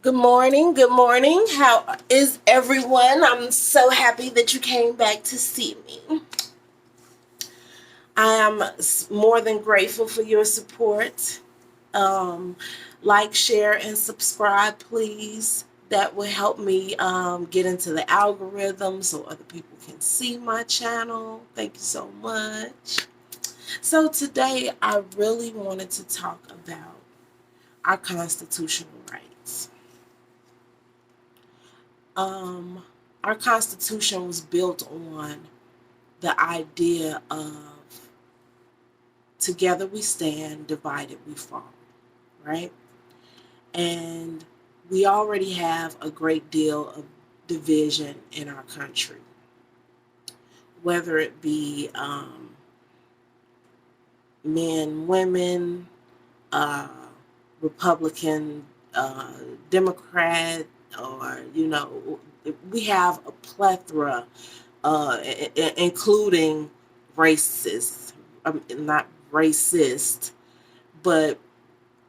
Good morning. Good morning. How is everyone? I'm so happy that you came back to see me. I am more than grateful for your support. Um, like, share, and subscribe, please. That will help me get into the algorithm so other people can see my channel. Thank you so much. So, today I really wanted to talk about our constitutional rights. um, our Constitution was built on the idea of together we stand, divided we fall, right? And we already have a great deal of division in our country, whether it be men, women, uh, Republican, uh, Democrat, or, we have a plethora including racist, not racist, but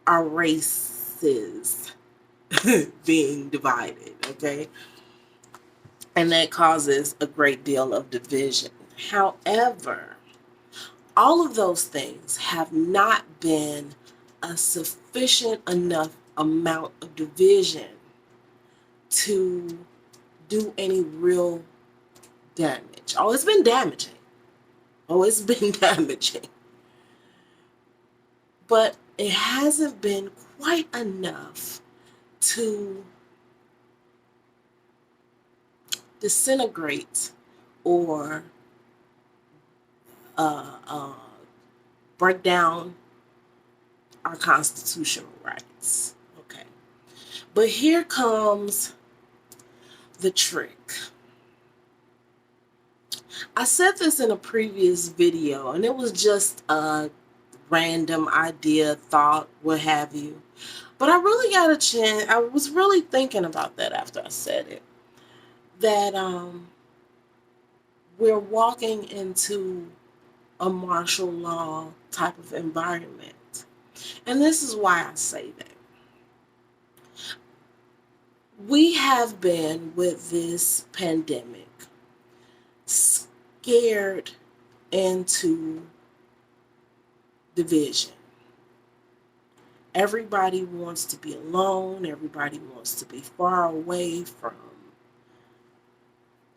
our races being divided, okay? And that causes a great deal of division. However, all of those things have not been a sufficient enough amount of division to do any real damage. Oh, it's been damaging. Oh, it's been damaging. But it hasn't been quite enough to disintegrate or uh, uh, break down our constitutional rights. Okay. But here comes the trick. I said this in a previous video, and it was just a random idea, thought, what have you. But I really got a chance. I was really thinking about that after I said it. That we're walking into a martial law type of environment. And this is why I say that. We have been, with this pandemic, scared into division. Everybody wants to be alone. Everybody wants to be far away from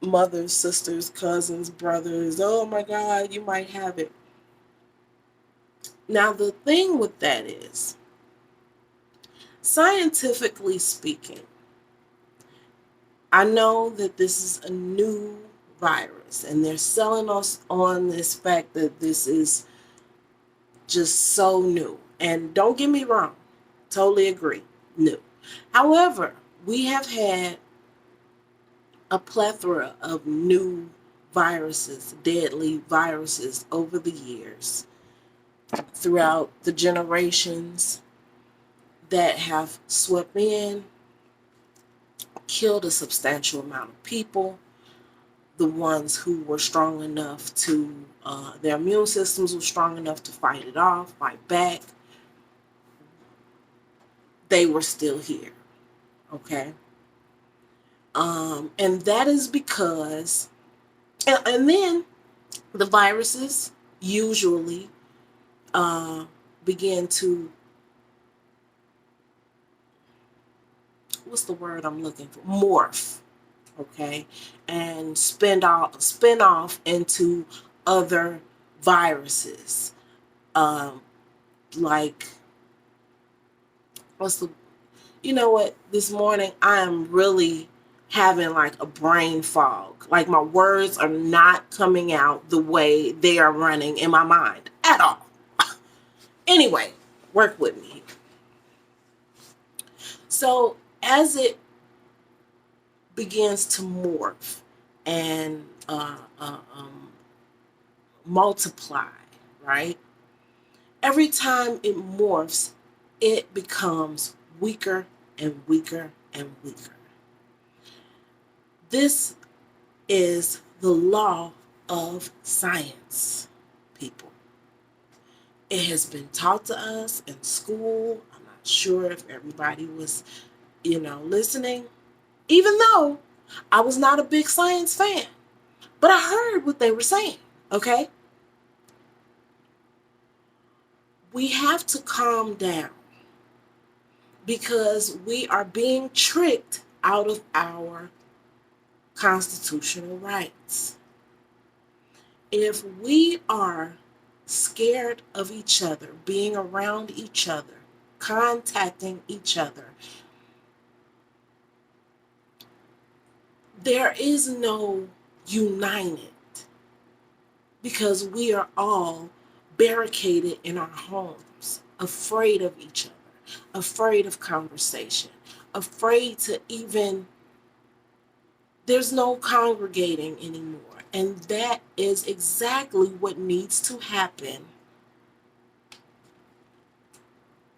mothers, sisters, cousins, brothers. Oh my God, you might have it. Now, the thing with that is, scientifically speaking, I know that this is a new virus and they're selling us on this fact that this is just so new. And don't get me wrong, totally agree, new. However, we have had a plethora of new viruses, deadly viruses over the years, throughout the generations that have swept in, killed a substantial amount of people. The ones who were strong enough to, their immune systems were strong enough to fight it off, fight back, they were still here, okay? And that is because, and then the viruses usually begin to, what's the word I'm looking for? Morph, okay, and spin off into other viruses, like what's the, you know what? This morning I am really having like a brain fog. Like my words are not coming out the way they are running in my mind at all. Anyway, work with me. So as it begins to morph and multiply, right? Every time it morphs, it becomes weaker and weaker and weaker. This is the law of science, people. It has been taught to us in school. I'm not sure if everybody was listening, even though I was not a big science fan, but I heard what they were saying, okay? We have to calm down because we are being tricked out of our constitutional rights. If we are scared of each other, being around each other, contacting each other, there is no united because we are all barricaded in our homes, afraid of each other, afraid of conversation, afraid to even, there's no congregating anymore. And that is exactly what needs to happen.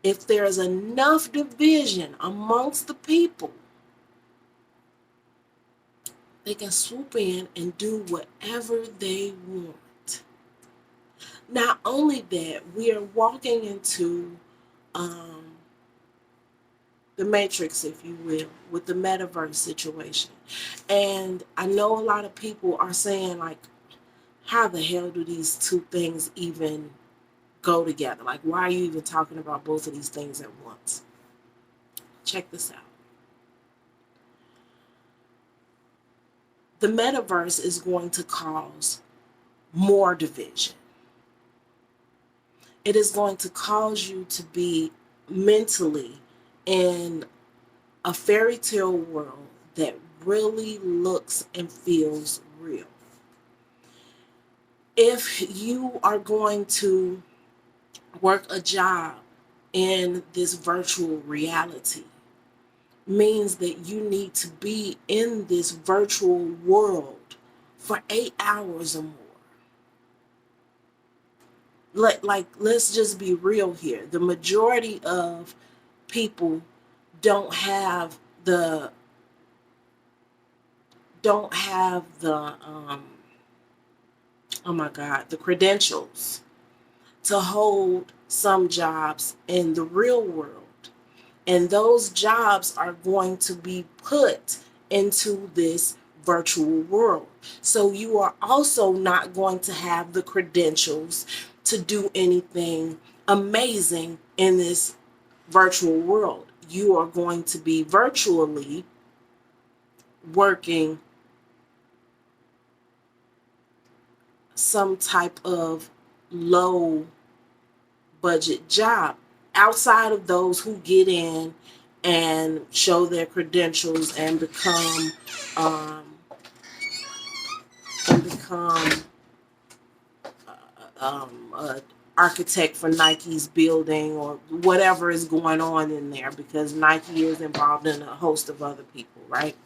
If there is enough division amongst the people, they can swoop in and do whatever they want. Not only that, we are walking into the matrix, if you will, with the metaverse situation. And I know a lot of people are saying, like, how the hell do these two things even go together? Like, why are you even talking about both of these things at once? Check this out. The metaverse is going to cause more division. It is going to cause you to be mentally in a fairy tale world that really looks and feels real. If you are going to work a job in this virtual reality, means that you need to be in this virtual world for 8 hours or more. Let's just be real here. The majority of people don't have the oh my God, the credentials to hold some jobs in the real world. And those jobs are going to be put into this virtual world. So you are also not going to have the credentials to do anything amazing in this virtual world. You are going to be virtually working some type of low budget job outside of those who get in and show their credentials and become um, an architect for Nike's building or whatever is going on in there, because Nike is involved in a host of other people, right?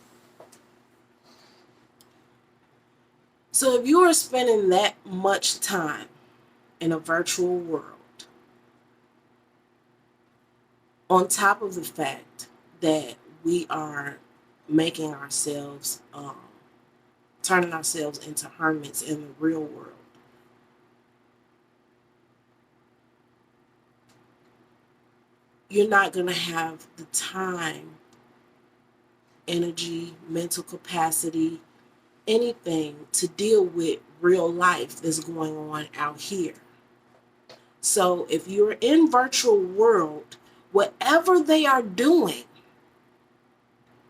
So if you are spending that much time in a virtual world, on top of the fact that we are making ourselves, turning ourselves into hermits in the real world, you're not going to have the time, energy, mental capacity, anything to deal with real life that's going on out here. So if you're in virtual world, whatever they are doing,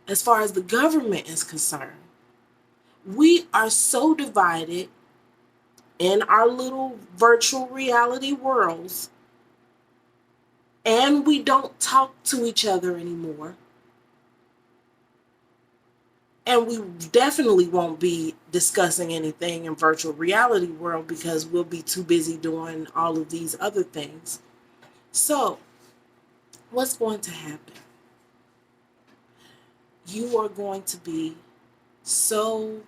as far as the government is concerned, we are so divided in our little virtual reality worlds, and we don't talk to each other anymore. And we definitely won't be discussing anything in virtual reality world because we'll be too busy doing all of these other things. So, what's going to happen? You are going to be so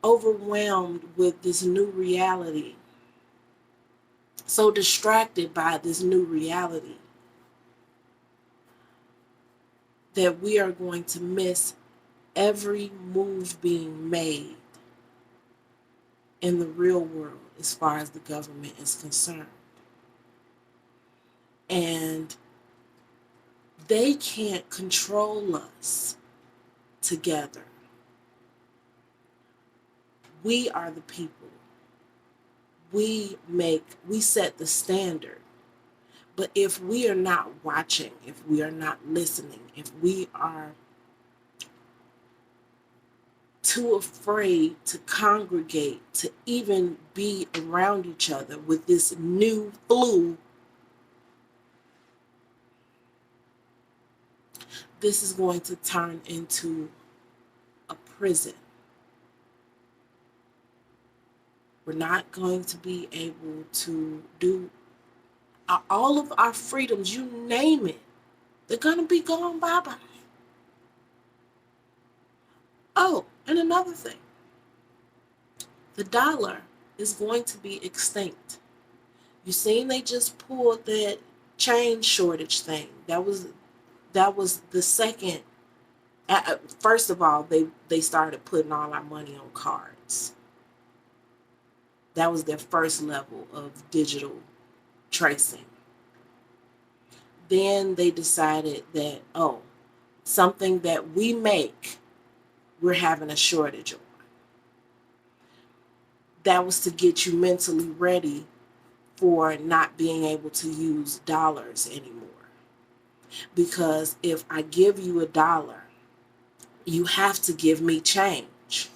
overwhelmed with this new reality, so distracted by this new reality, that we are going to miss every move being made in the real world as far as the government is concerned. And they can't control us together. We are the people. We set the standard. But if we are not watching, if we are not listening, if we are too afraid to congregate, to even be around each other with this new flu, this is going to turn into a prison. We're not going to be able to do all of our freedoms, you name it, they're going to be gone bye-bye. Oh, and another thing, the dollar is going to be extinct. You seen they just pulled that change shortage thing. That was the second. First of all, they started putting all our money on cards. That was their first level of digital tracing. Then they decided that, oh, something that we make, we're having a shortage on. That was to get you mentally ready for not being able to use dollars anymore. Because if I give you $1, you have to give me change.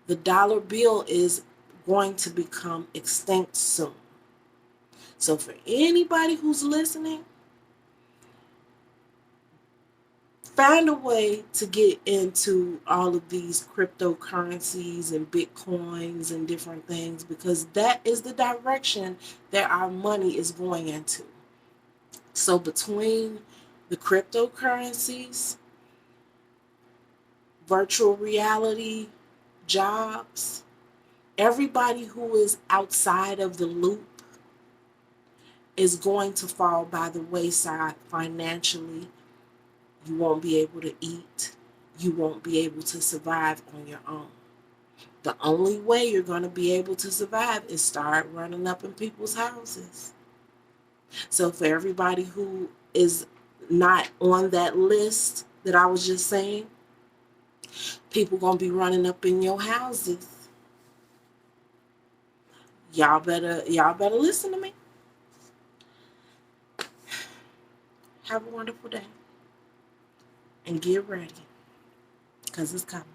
The dollar bill is going to become extinct soon. So for anybody who's listening, find a way to get into all of these cryptocurrencies and bitcoins and different things, because that is the direction that our money is going into. So between the cryptocurrencies, virtual reality, jobs, everybody who is outside of the loop is going to fall by the wayside financially. You won't be able to eat. You won't be able to survive on your own. The only way you're going to be able to survive is start running up in people's houses. So for everybody who is not on that list that I was just saying, people going to be running up in your houses. Y'all better listen to me. Have a wonderful day and get ready, because it's coming.